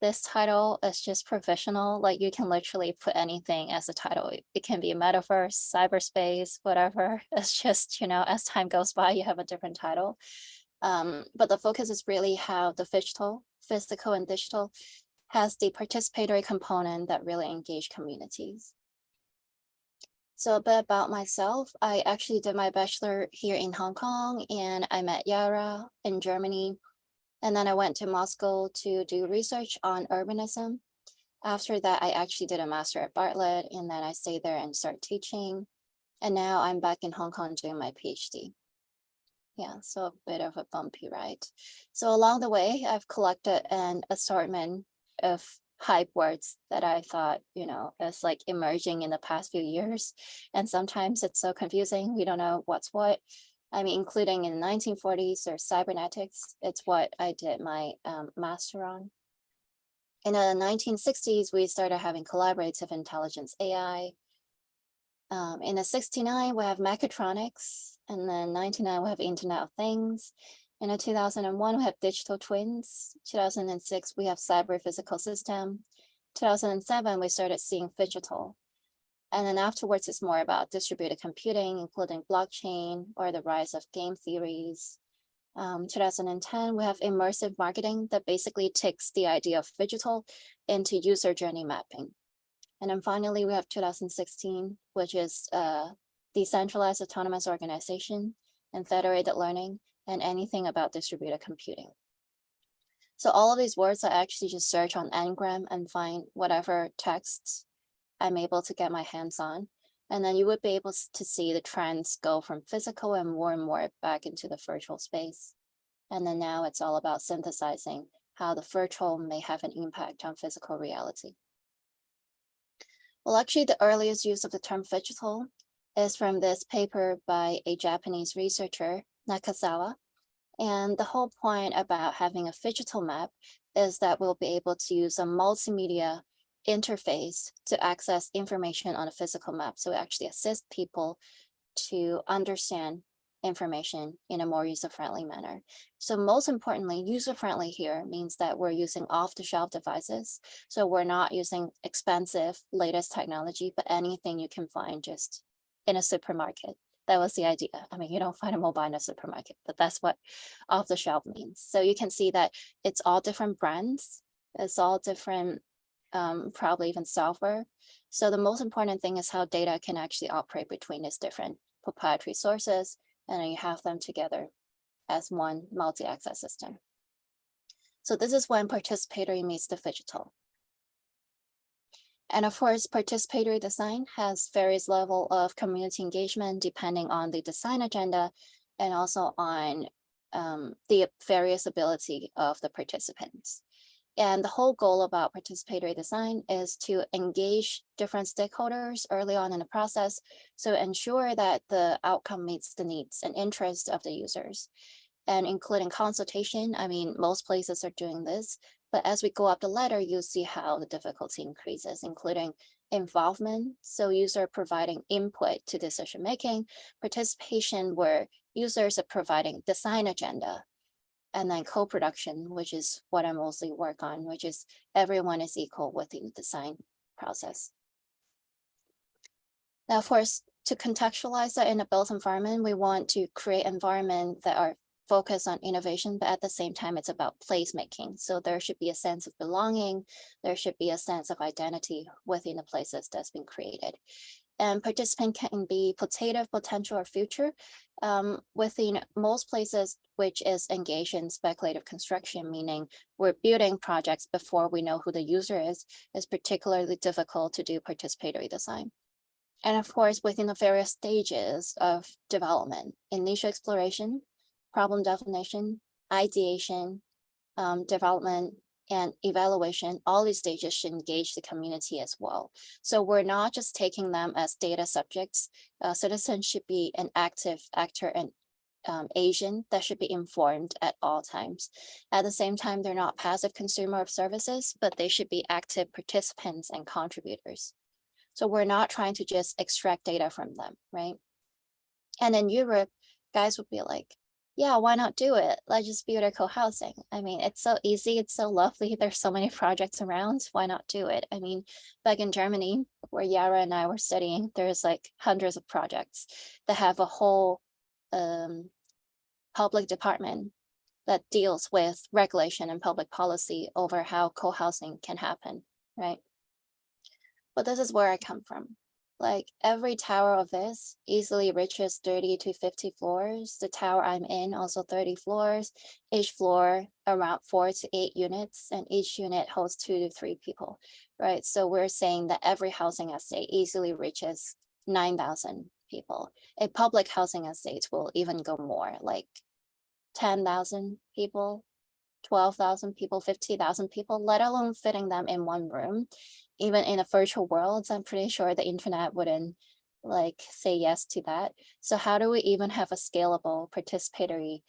this title is just provisional. Like you can literally put anything as a title. It can be metaverse, cyberspace, whatever. It's just, as time goes by, you have a different title. But the focus is really how the Phygital, physical and digital, has the participatory component that really engage communities. So a bit about myself. I actually did my bachelor here in Hong Kong, and I met Yara in Germany. And then I went to Moscow to do research on urbanism. After that, I actually did a master at Bartlett, and then I stayed there and started teaching. And now I'm back in Hong Kong doing my PhD. Yeah, so a bit of a bumpy ride. So along the way, I've collected an assortment of hype words that I thought, is like emerging in the past few years. And sometimes it's so confusing. We don't know what's what. I mean, including in the 1940s or cybernetics, it's what I did my master on. In the 1960s, we started having collaborative intelligence, AI. In the 69, we have mechatronics. And then 99, we have Internet of Things. In 2001, we have digital twins. 2006, we have cyber physical system. 2007, we started seeing Phygital. And then afterwards, it's more about distributed computing, including blockchain or the rise of game theories. 2010, we have immersive marketing that basically takes the idea of Phygital into user journey mapping. And then finally, we have 2016, which is decentralized autonomous organization and federated learning and anything about distributed computing. So all of these words I actually just search on Ngram and find whatever texts I'm able to get my hands on. And then you would be able to see the trends go from physical and more back into the virtual space. And then now it's all about synthesizing how the virtual may have an impact on physical reality. Well, actually, the earliest use of the term Phygital is from this paper by a Japanese researcher, Nakazawa. And the whole point about having a Phygital map is that we'll be able to use a multimedia interface to access information on a physical map. So we actually assist people to understand information in a more user-friendly manner. So most importantly, user-friendly here means that we're using off-the-shelf devices. So we're not using expensive latest technology, but anything you can find just in a supermarket. That was the idea. I mean, you don't find a mobile in a supermarket, but that's what off-the-shelf means. So you can see that it's all different brands. It's all different, probably even software. So the most important thing is how data can actually operate between these different proprietary sources, and then you have them together as one multi-access system. So this is when participatory meets the Phygital. And of course, participatory design has various levels of community engagement depending on the design agenda and also on the various ability of the participants. And the whole goal about participatory design is to engage different stakeholders early on in the process, so ensure that the outcome meets the needs and interests of the users. And including consultation, I mean, most places are doing this, but as we go up the ladder, you'll see how the difficulty increases, including involvement, so user providing input to decision-making, participation where users are providing design agenda, and then co-production, which is what I mostly work on, which is everyone is equal within the design process. Now, of course, to contextualize that in a built environment, we want to create environments that are focused on innovation, but at the same time, it's about placemaking. So there should be a sense of belonging. There should be a sense of identity within the places that's been created. And participant can be potative, potential, or future within most places, which is engaged in speculative construction, meaning we're building projects before we know who the user is particularly difficult to do participatory design. And of course, within the various stages of development, initial exploration, problem definition, ideation, development, and evaluation, all these stages should engage the community as well. So we're not just taking them as data subjects. Citizens should be an active actor and agent that should be informed at all times. At the same time, they're not passive consumer of services, but they should be active participants and contributors. So we're not trying to just extract data from them, right? And in Europe, guys would be like, yeah, why not do it? Let's just build a co-housing. I mean, it's so easy, it's so lovely. There's so many projects around. Why not do it? I mean, back in Germany, where Yara and I were studying, there's like hundreds of projects that have a whole public department that deals with regulation and public policy over how co-housing can happen, right? But this is where I come from. Like every tower of this easily reaches 30 to 50 floors. The tower I'm in also 30 floors, each floor around 4 to 8 units, and each unit holds 2 to 3 people, right? So we're saying that every housing estate easily reaches 9,000 people. A public housing estate will even go more, like 10,000 people, 12,000 people, 50,000 people, let alone fitting them in one room. Even in a virtual world, I'm pretty sure the internet wouldn't like say yes to that. So how do we even have a scalable participatory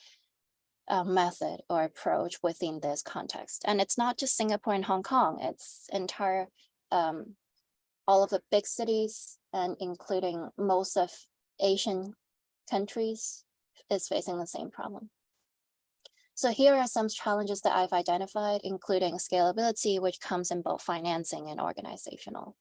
method or approach within this context? And it's not just Singapore and Hong Kong, it's entire, all of the big cities and including most of Asian countries is facing the same problem. So here are some challenges that I've identified, including scalability, which comes in both financing and organizational.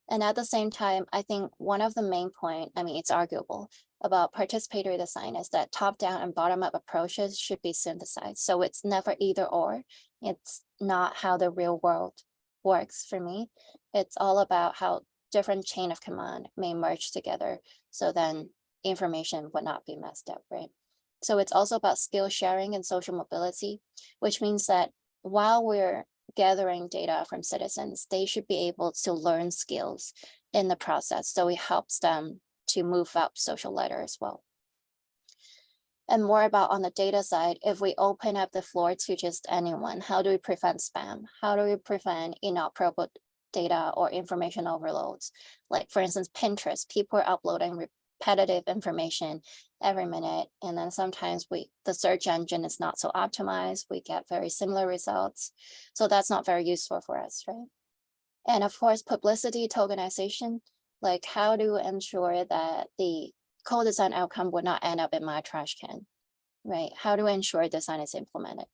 And at the same time, I think one of the main point, I mean, it's arguable about participatory design is that top-down and bottom-up approaches should be synthesized. So it's never either or. It's not how the real world works for me. It's all about how different chain of command may merge together. So then information would not be messed up, right? So it's also about skill sharing and social mobility, which means that while we're gathering data from citizens, they should be able to learn skills in the process. So it helps them to move up social ladder as well. And more about on the data side, if we open up the floor to just anyone, how do we prevent spam? How do we prevent inoperable data or information overloads? Like for instance, Pinterest, people are uploading repetitive information every minute. And then sometimes the search engine is not so optimized. We get very similar results. So that's not very useful for us, right? And of course, publicity tokenization, like how to ensure that the co-design outcome would not end up in my trash can, right? How to ensure design is implemented.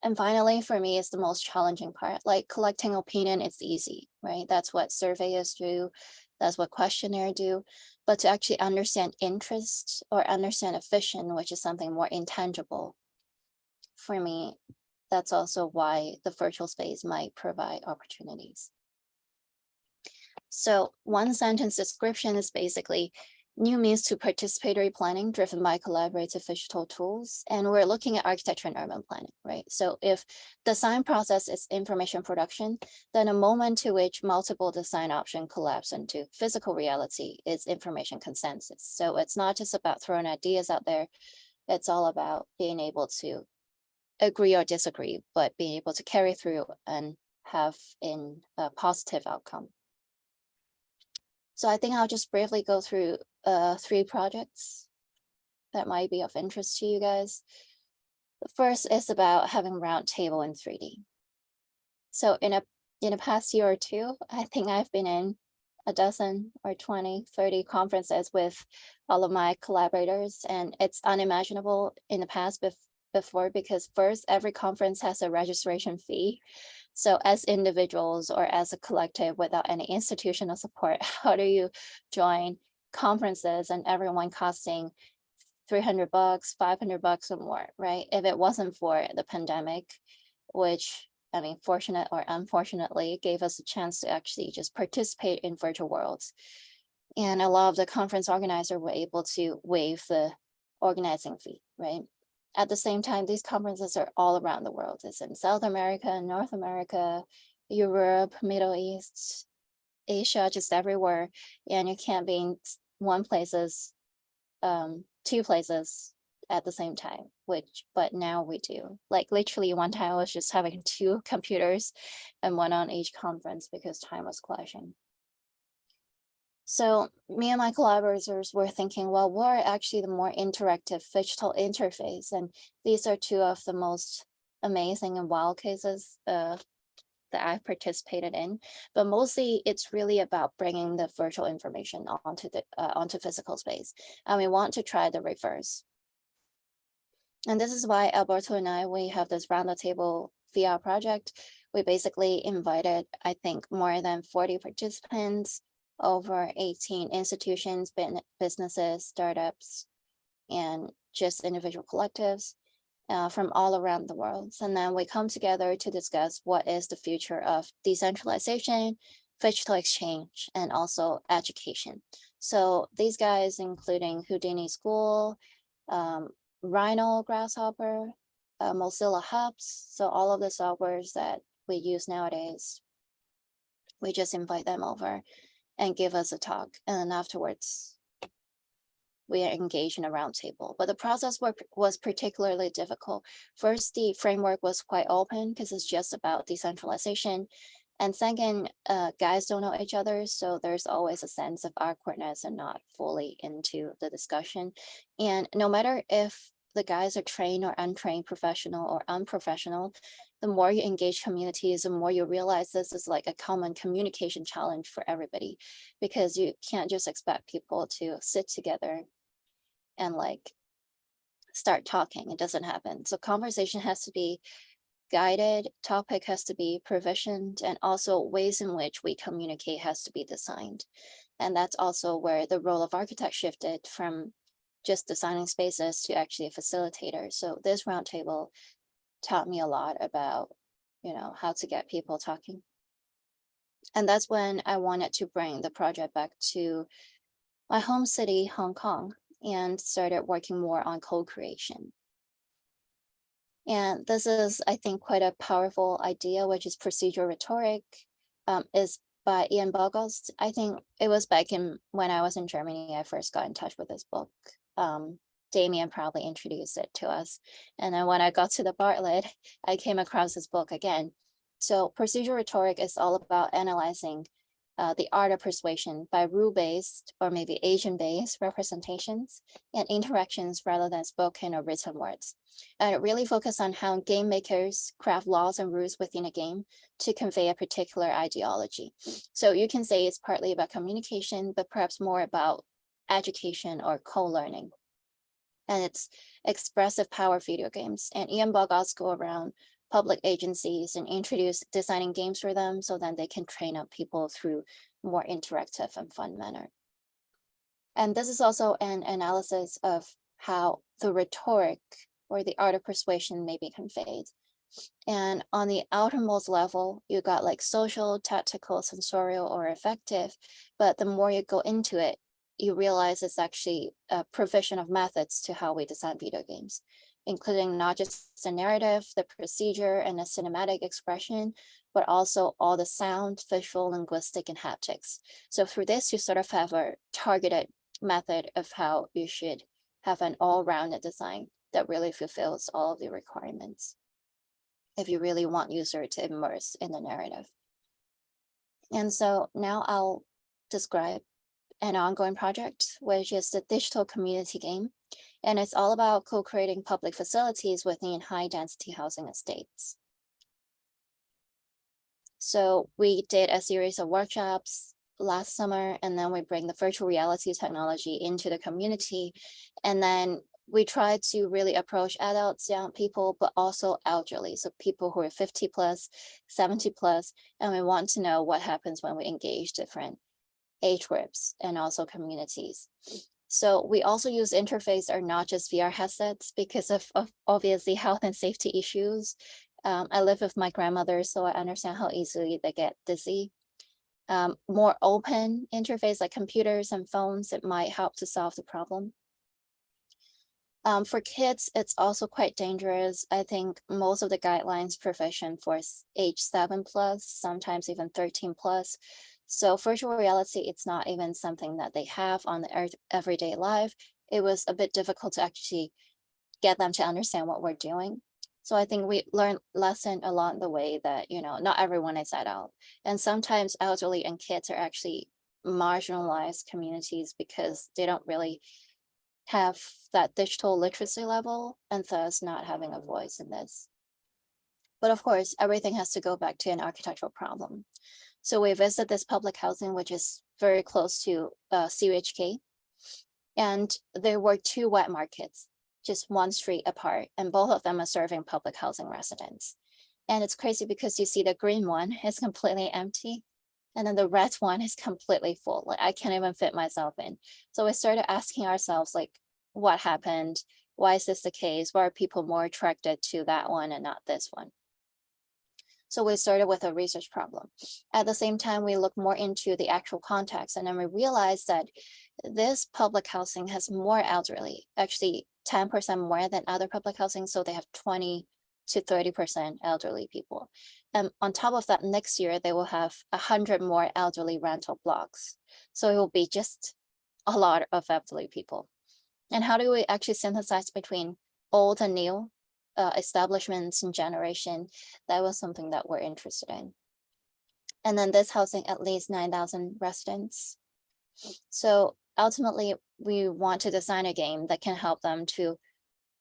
And finally, for me, it's the most challenging part. Like collecting opinion is easy, right? That's what surveys do. That's what questionnaire do. But to actually understand interest or understand a vision, which is something more intangible, for me, that's also why the virtual space might provide opportunities. So one sentence description is basically new means to participatory planning driven by collaborative Phygital tools. And we're looking at architecture and urban planning, right? So if design process is information production, then a moment to which multiple design options collapse into physical reality is information consensus. So it's not just about throwing ideas out there. It's all about being able to agree or disagree, but being able to carry through and have a positive outcome. So I think I'll just briefly go through 3 projects that might be of interest to you guys. The first is about having roundtable in 3D. So in a past year or two, I think I've been in a dozen or 20, 30 conferences with all of my collaborators, and it's unimaginable in the past before because first, every conference has a registration fee. So as individuals or as a collective without any institutional support, how do you join conferences and everyone costing $300, $500 or more, right? If it wasn't for the pandemic, which I mean, fortunate or unfortunately, gave us a chance to actually just participate in virtual worlds. And a lot of the conference organizers were able to waive the organizing fee, right? At the same time, these conferences are all around the world. It's in South America, North America, Europe, Middle East, Asia, just everywhere. And you can't be in one places, 2 places at the same time, but now we do. Like literally one time I was just having 2 computers and one on each conference because time was clashing. So me and my collaborators were thinking, well, what are actually the more interactive Phygital interface? And these are 2 of the most amazing and wild cases that I've participated in, but mostly it's really about bringing the virtual information onto physical space. And we want to try the reverse. And this is why Alberto and I, we have this round the table VR project. We basically invited, I think, more than 40 participants, over 18 institutions, businesses, startups, and just individual collectives from all around the world. And then we come together to discuss what is the future of decentralization, phygital exchange, and also education. So these guys, including Houdini School, Rhino Grasshopper, Mozilla Hubs. So all of the softwares that we use nowadays, we just invite them over and give us a talk. And then afterwards, we are engaged in a roundtable. But the process was particularly difficult. First, the framework was quite open because it's just about decentralization. And second, guys don't know each other, so there's always a sense of awkwardness and not fully into the discussion. And no matter if the guys are trained or untrained, professional or unprofessional, the more you engage communities, the more you realize this is like a common communication challenge for everybody, because you can't just expect people to sit together and like start talking. It doesn't happen. So conversation has to be guided, topic has to be provisioned, and also ways in which we communicate has to be designed. And that's also where the role of architect shifted from just designing spaces to actually a facilitator. So this roundtable taught me a lot about, how to get people talking. And that's when I wanted to bring the project back to my home city, Hong Kong, and started working more on co-creation. And this is, I think, quite a powerful idea, which is procedural rhetoric, is by Ian Bogost. I think it was back when I was in Germany, I first got in touch with this book. Damien probably introduced it to us. And then when I got to the Bartlett, I came across this book again. So procedural rhetoric is all about analyzing the art of persuasion by rule-based or maybe agent-based representations and interactions rather than spoken or written words. And it really focuses on how game makers craft laws and rules within a game to convey a particular ideology. So you can say it's partly about communication, but perhaps more about education or co-learning. And it's expressive power video games. And Ian Bogost go around public agencies and introduce designing games for them so then they can train up people through more interactive and fun manner. And this is also an analysis of how the rhetoric or the art of persuasion may be conveyed. And on the outermost level, you got like social, tactical, sensorial, or affective. But the more you go into it, you realize it's actually a provision of methods to how we design video games, including not just the narrative, the procedure, and the cinematic expression, but also all the sound, visual, linguistic, and haptics. So through this, you sort of have a targeted method of how you should have an all-rounded design that really fulfills all of the requirements if you really want user to immerse in the narrative. And so now I'll describe an ongoing project, which is the digital community game. And it's all about co-creating public facilities within high-density housing estates. So we did a series of workshops last summer, and then we bring the virtual reality technology into the community. And then we try to really approach adults, young people, but also elderly. So people who are 50 plus, 70 plus, and we want to know what happens when we engage different age groups and also communities. So we also use interface or not just VR headsets because of obviously health and safety issues. I live with my grandmother, so I understand how easily they get dizzy. More open interface like computers and phones, it might help to solve the problem. For kids, it's also quite dangerous. I think most of the guidelines provision for age 7 plus, sometimes even 13 plus. So virtual reality, it's not even something that they have on the everyday life. It was a bit difficult to actually get them to understand what we're doing. So I think we learned lesson along the way that, not everyone is adult. And sometimes elderly and kids are actually marginalized communities because they don't really have that digital literacy level and thus not having a voice in this. But of course, everything has to go back to an architectural problem. So we visit this public housing, which is very close to CUHK. And there were 2 wet markets. just one street apart, and both of them are serving public housing residents. And it's crazy because you see the green one is completely empty, and then the red one is completely full. Like I can't even fit myself in. So we started asking ourselves, like, what happened? Why is this the case? Why are people more attracted to that one and not this one? So we started with a research problem. At the same time, we looked more into the actual context, and then we realized that this public housing has more elderly, actually 10% more than other public housing. So they have 20 to 30% elderly people. And on top of that, next year, they will have 100 more elderly rental blocks. So it will be just a lot of elderly people. And how do we actually synthesize between old and new establishments and generation? That was something that we're interested in. And then this housing at least 9,000 residents. So ultimately, we want to design a game that can help them to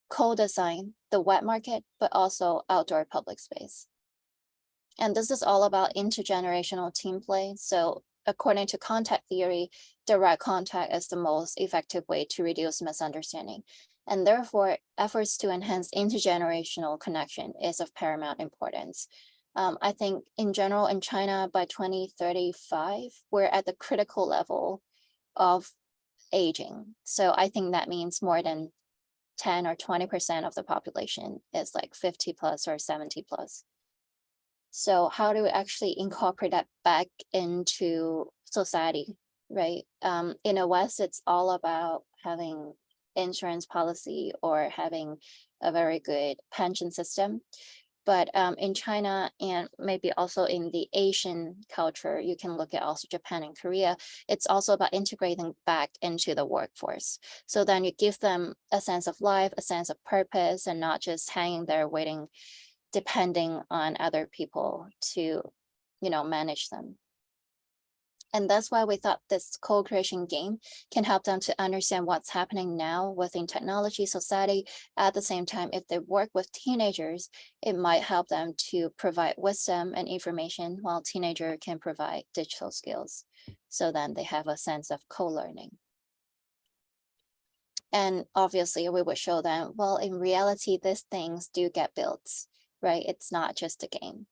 co-design the wet market, but also outdoor public space. And this is all about intergenerational team play. So according to contact theory, direct contact is the most effective way to reduce misunderstanding. And therefore, efforts to enhance intergenerational connection is of paramount importance. I think in general in China by 2035, we're at the critical level of aging. So I think that means more than 10 or 20% of the population is like 50 plus or 70 plus. So how do we actually incorporate that back into society, right? In the West, it's all about having insurance policy or having a very good pension system. But in China and maybe also in the Asian culture, you can look at also Japan and Korea, it's also about integrating back into the workforce. So then you give them a sense of life, a sense of purpose, and not just hanging there waiting, depending on other people to, manage them. And that's why we thought this co-creation game can help them to understand what's happening now within technology, society. At the same time, if they work with teenagers, it might help them to provide wisdom and information while teenager can provide digital skills. So then they have a sense of co-learning. And obviously we would show them, well, in reality, these things do get built, right? It's not just a game.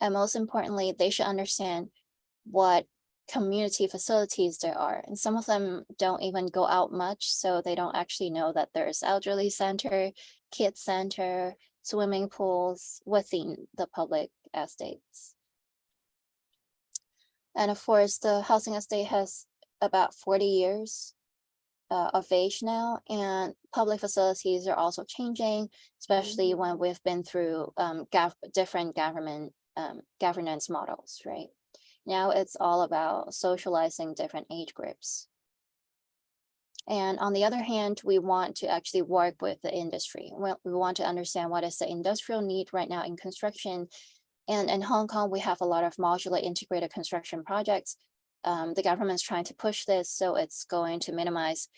And most importantly, they should understand what community facilities there are. And some of them don't even go out much, so they don't actually know that there's elderly center, kids center, swimming pools within the public estates. And of course, the housing estate has about 40 years of age now, and public facilities are also changing, especially when we've been through different governance models, right? Now it's all about socializing different age groups. And on the other hand, we want to actually work with the industry. We want to understand what is the industrial need right now in construction. And in Hong Kong, we have a lot of modular integrated construction projects. The government's trying to push this, so it's going to minimize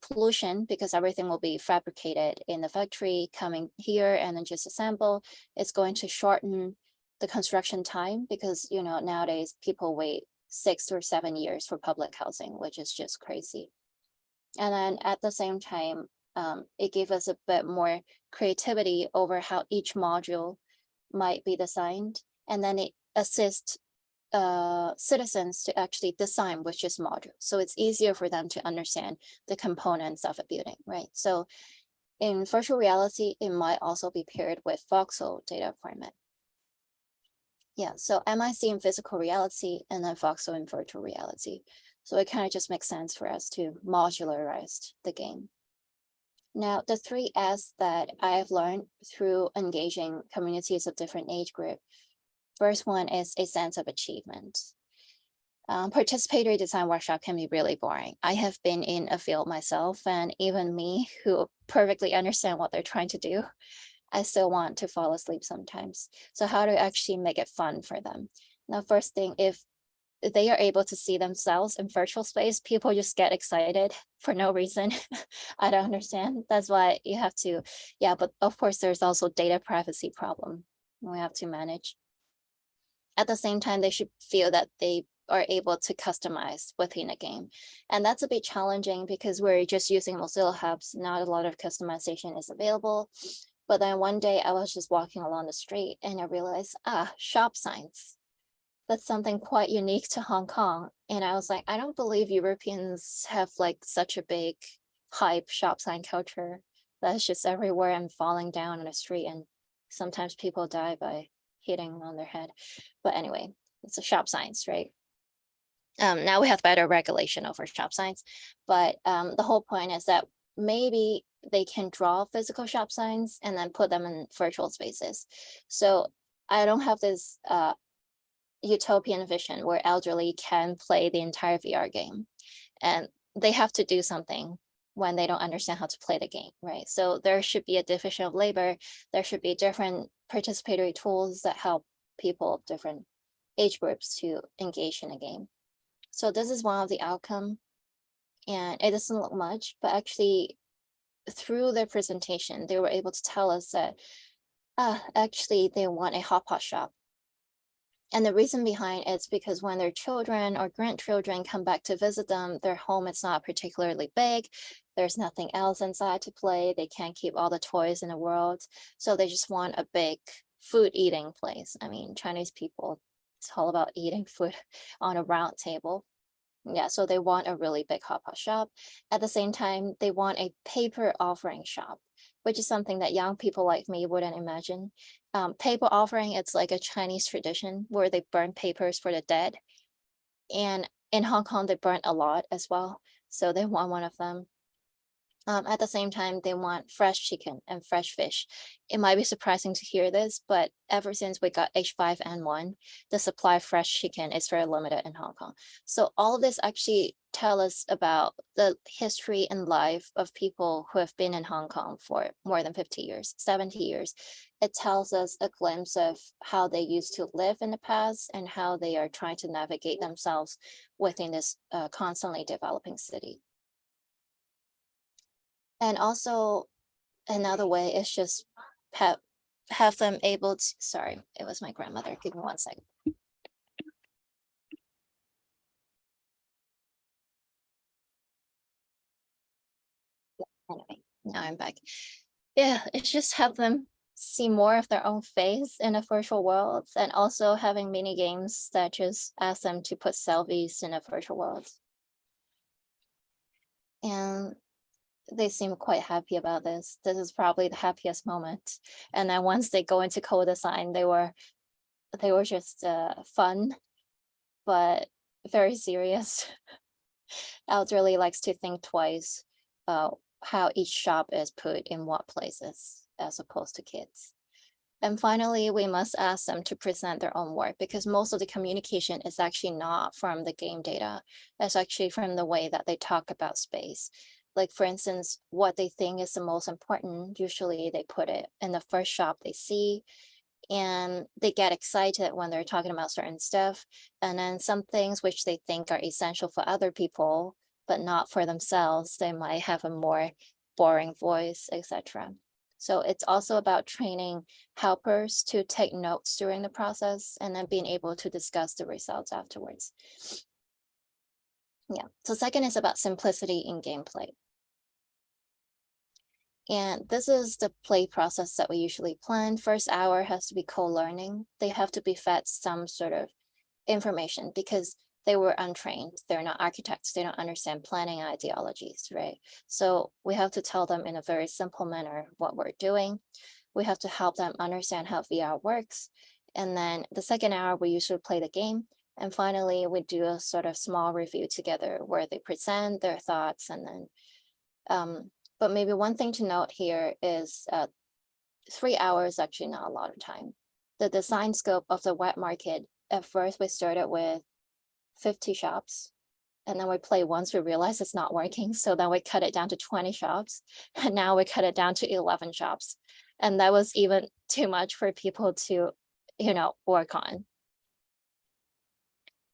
pollution because everything will be fabricated in the factory, coming here and then just assemble. It's going to shorten the construction time because, nowadays people wait 6 or 7 years for public housing, which is just crazy. And then at the same time, it gave us a bit more creativity over how each module might be designed, and then it assists citizens to actually design which is module. So it's easier for them to understand the components of a building, right? So in virtual reality, it might also be paired with voxel data format. Yeah, so MIC in physical reality and then voxel in virtual reality. So it kind of just makes sense for us to modularize the game. Now, the 3 S that I have learned through engaging communities of different age group. First one is a sense of achievement. Participatory design workshop can be really boring. I have been in a field myself, and even me who perfectly understand what they're trying to do, I still want to fall asleep sometimes. So how to actually make it fun for them? Now, first thing, if they are able to see themselves in virtual space, people just get excited for no reason. I don't understand. That's why you have to, but of course there's also data privacy problem we have to manage. At the same time, they should feel that they are able to customize within a game. And that's a bit challenging because we're just using Mozilla Hubs. Not a lot of customization is available. But then one day I was just walking along the street and I realized, shop signs. That's something quite unique to Hong Kong. And I was like, I don't believe Europeans have like such a big hype shop sign culture that's just everywhere and falling down on the street. And sometimes people die by hitting on their head. But anyway, it's a shop signs, right? Now we have better regulation over shop signs, but the whole point is that maybe they can draw physical shop signs and then put them in virtual spaces. So I don't have this utopian vision where elderly can play the entire VR game, and they have to do something when they don't understand how to play the game, right? So there should be a division of labor. There should be different participatory tools that help people of different age groups to engage in a game. So this is one of the outcome, and it doesn't look much, but actually through their presentation, they were able to tell us that actually they want a hot pot shop. And the reason behind it's because when their children or grandchildren come back to visit them, their home is not particularly big. There's nothing else inside to play. They can't keep all the toys in the world. So they just want a big food eating place. I mean, Chinese people, it's all about eating food on a round table. Yeah, so they want a really big hot pot shop. At the same time, they want a paper offering shop, which is something that young people like me wouldn't imagine. Paper offering, it's like a Chinese tradition where they burn papers for the dead. And in Hong Kong, they burn a lot as well. So they want one of them. At the same time, they want fresh chicken and fresh fish. It might be surprising to hear this, but ever since we got H5N1, the supply of fresh chicken is very limited in Hong Kong. So all of this actually tell us about the history and life of people who have been in Hong Kong for more than 50 years, 70 years. It tells us a glimpse of how they used to live in the past and how they are trying to navigate themselves within this constantly developing city. And also another way is just have them able to, sorry, it was my grandmother. Give me 1 second. Anyway, now I'm back. Yeah, it's just have them see more of their own face in a virtual world, and also having mini games that just ask them to put selfies in a virtual world. And they seem quite happy about this. This is probably the happiest moment. And then once they go into co-design, they were just fun, but very serious. Elderly likes to think twice how each shop is put in what places as opposed to kids. And finally, we must ask them to present their own work because most of the communication is actually not from the game data. It's actually from the way that they talk about space. Like for instance, what they think is the most important, usually they put it in the first shop they see, and they get excited when they're talking about certain stuff. And then some things which they think are essential for other people, but not for themselves, they might have a more boring voice, etc. So it's also about training helpers to take notes during the process and then being able to discuss the results afterwards. Yeah, so second is about simplicity in gameplay. And this is the play process that we usually plan. First hour has to be co-learning. They have to be fed some sort of information because they were untrained. They're not architects. They don't understand planning ideologies, right? So we have to tell them in a very simple manner what we're doing. We have to help them understand how VR works. And then the second hour, we usually play the game. And finally, we do a sort of small review together where they present their thoughts. And then, but maybe one thing to note here is 3 hours actually not a lot of time. The design scope of the wet market, at first we started with 50 shops, and then we play once we realize it's not working. So then we cut it down to 20 shops, and now we cut it down to 11 shops. And that was even too much for people to, work on.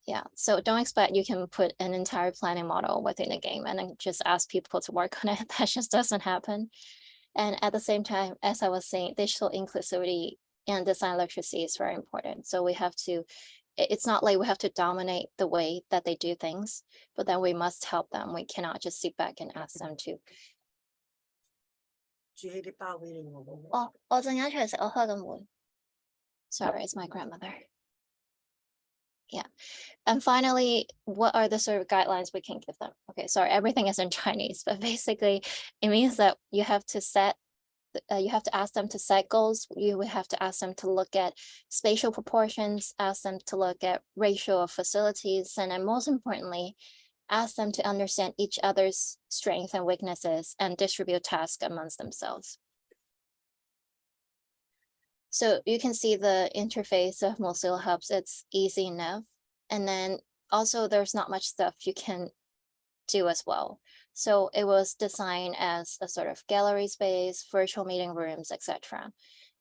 Yeah, so don't expect you can put an entire planning model within a game and then just ask people to work on it. That just doesn't happen. And at the same time, as I was saying, digital inclusivity and design literacy is very important. So we have to it's not like we have to dominate the way that they do things, but then we must help them. We cannot just sit back and ask them to. 我陣間出嚟食，我開緊會。Sorry, it's my grandmother. Yeah. And finally, what are the sort of guidelines we can give them? Okay, sorry, everything is in Chinese, but basically it means that you have to ask them to set goals. You would have to ask them to look at spatial proportions, ask them to look at ratio of facilities, and then most importantly, ask them to understand each other's strengths and weaknesses and distribute tasks amongst themselves. So you can see the interface of Mozilla Hubs, it's easy enough. And then also there's not much stuff you can do as well. So it was designed as a sort of gallery space, virtual meeting rooms, etc.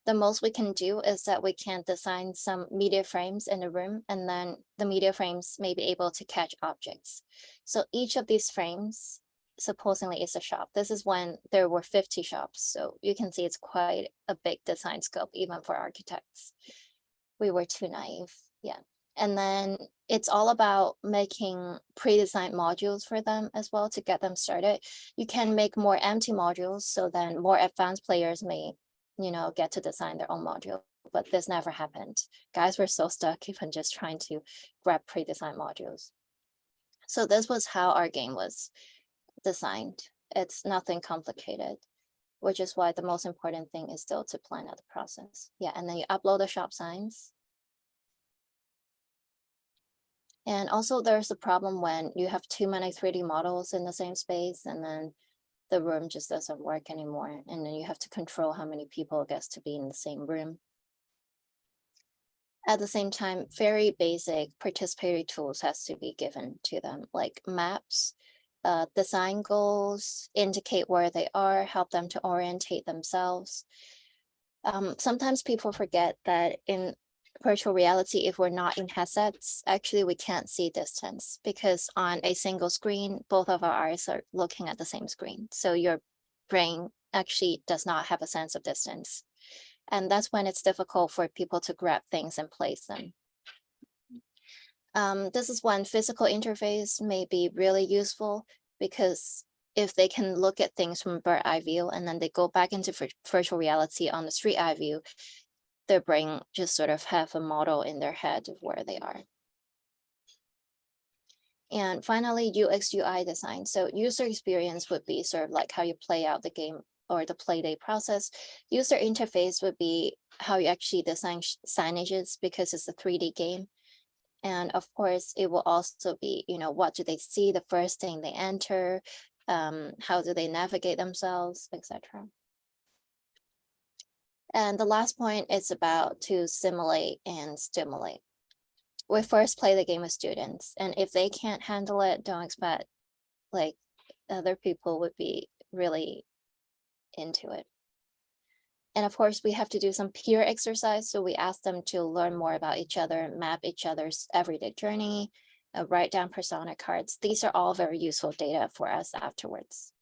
The most we can do is that we can design some media frames in the room, and then the media frames may be able to catch objects. So each of these frames supposedly is a shop. This is when there were 50 shops. So you can see it's quite a big design scope, even for architects. We were too naive, yeah. And then it's all about making pre-designed modules for them as well to get them started. You can make more empty modules, so then more advanced players may, get to design their own module, but this never happened. Guys were so stuck even just trying to grab pre-designed modules. So this was how our game was designed. It's nothing complicated, which is why the most important thing is still to plan out the process. Yeah, and then you upload the shop signs. And also there's a problem when you have too many 3D models in the same space, and then the room just doesn't work anymore. And then you have to control how many people gets to be in the same room. At the same time, very basic participatory tools has to be given to them, like maps, design goals, indicate where they are, help them to orientate themselves. Sometimes people forget that in virtual reality, if we're not in headsets, actually we can't see distance, because on a single screen, both of our eyes are looking at the same screen. So your brain actually does not have a sense of distance. And that's when it's difficult for people to grab things and place them. This is when physical interface may be really useful, because if they can look at things from bird eye view and then they go back into virtual reality on the street eye view, their brain just sort of have a model in their head of where they are. And finally, UX UI design. So user experience would be sort of like how you play out the game or the play day process. User interface would be how you actually design signages, because it's a 3D game. And of course, it will also be, what do they see the first thing they enter? How do they navigate themselves, etc. And the last point is about to simulate and stimulate. We first play the game with students, and if they can't handle it, don't expect like other people would be really into it. And of course, we have to do some peer exercise. So we ask them to learn more about each other, map each other's everyday journey, write down persona cards. These are all very useful data for us afterwards.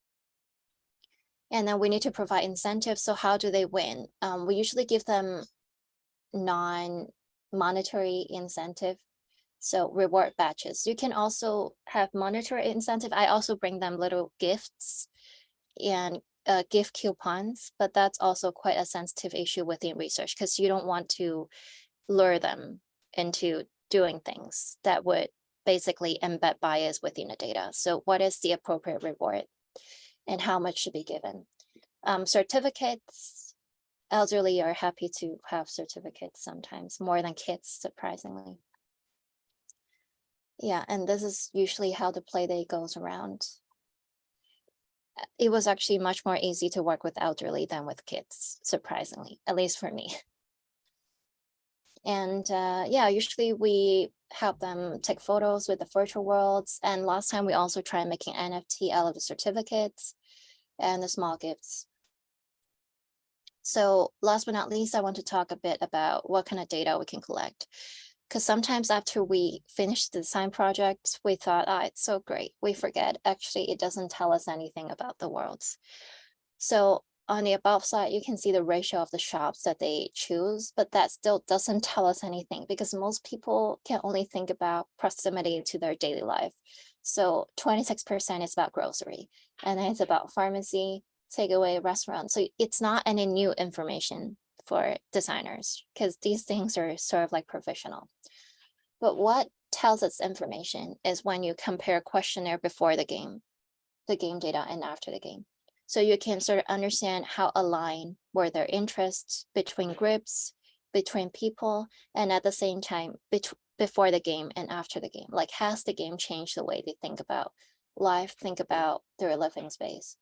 And then we need to provide incentives. So how do they win? We usually give them non-monetary incentive. So reward badges. You can also have monetary incentive. I also bring them little gifts and gift coupons, but that's also quite a sensitive issue within research, because you don't want to lure them into doing things that would basically embed bias within the data. So what is the appropriate reward and how much should be given? Certificates, elderly are happy to have certificates sometimes, more than kids, surprisingly. Yeah, and this is usually how the play day goes around. It was actually much more easy to work with elderly than with kids, surprisingly, at least for me. And yeah, usually we help them take photos with the virtual worlds. And last time we also tried making NFT out of the certificates and the small gifts. So last but not least, I want to talk a bit about what kind of data we can collect. Because sometimes after we finish the design project, we thought, it's so great. We forget, actually, it doesn't tell us anything about the worlds. So on the above side, you can see the ratio of the shops that they choose, but that still doesn't tell us anything because most people can only think about proximity to their daily life. So 26% is about grocery, and then it's about pharmacy, takeaway, restaurant. So it's not any new information for designers because these things are sort of like professional. But what tells us information is when you compare questionnaire before the game data and after the game. So you can sort of understand how aligned were their interests between groups, between people, and at the same time, before the game and after the game. Like, has the game changed the way they think about life, think about their living space?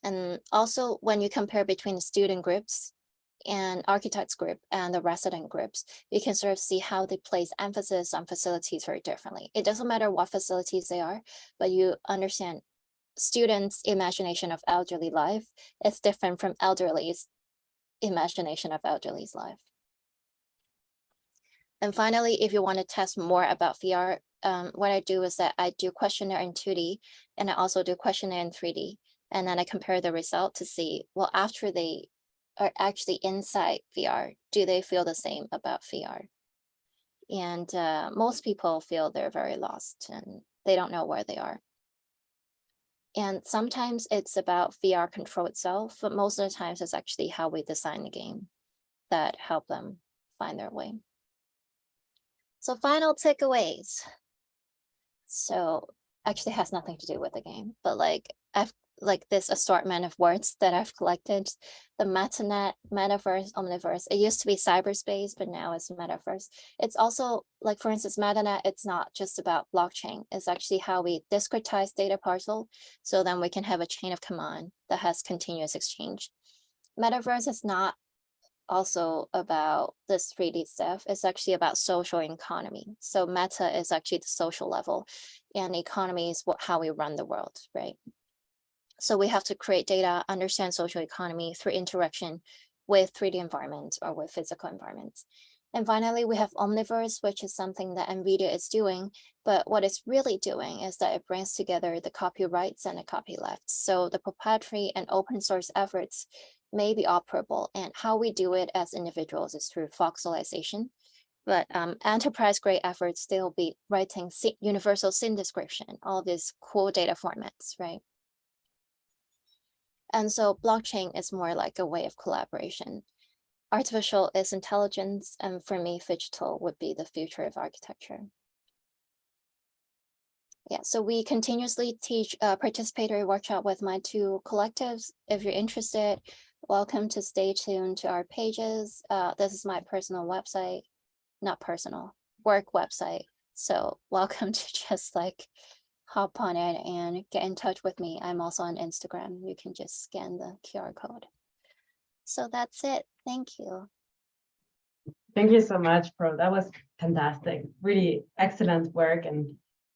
And also, when you compare between the student groups and architects group and the resident groups, you can sort of see how they place emphasis on facilities very differently. It doesn't matter what facilities they are, but you understand students' imagination of elderly life is different from elderly's imagination of elderly's life. And finally, if you want to test more about VR, what I do is that I do questionnaire in 2D, and I also do questionnaire in 3D. And then I compare the result to see, well, after they are actually inside VR, do they feel the same about VR? And most people feel they're very lost and they don't know where they are. And sometimes it's about VR control itself, but most of the times it's actually how we design the game that help them find their way. So final takeaways. So actually has nothing to do with the game, but like I've this assortment of words that I've collected, the metanet, metaverse, omniverse. It used to be cyberspace, but now it's metaverse. It's also like, for instance, metanet, it's not just about blockchain. It's actually how we discretize data parcel. So then we can have a chain of command that has continuous exchange. Metaverse is not also about this 3D stuff. It's actually about social economy. So meta is actually the social level, and economy is how we run the world, right? So we have to create data, understand social economy through interaction with 3D environments or with physical environments. And finally, we have Omniverse, which is something that NVIDIA is doing. But what it's really doing is that it brings together the copyrights and the copyleft. So the proprietary and open source efforts may be operable. And how we do it as individuals is through voxelization. But enterprise-grade efforts still be writing universal scene description, all these cool data formats, right? And so blockchain is more like a way of collaboration. Artificial is intelligence, and for me, Phygital would be the future of architecture. Yeah, so we continuously teach a participatory workshop with my 2 collectives. If you're interested, welcome to stay tuned to our pages. This is my personal website, not personal, work website. So welcome to just like hop on it and get in touch with me. I'm also on Instagram. You can just scan the QR code. So that's it. Thank you. Thank you so much, Pro. That was fantastic. Really excellent work and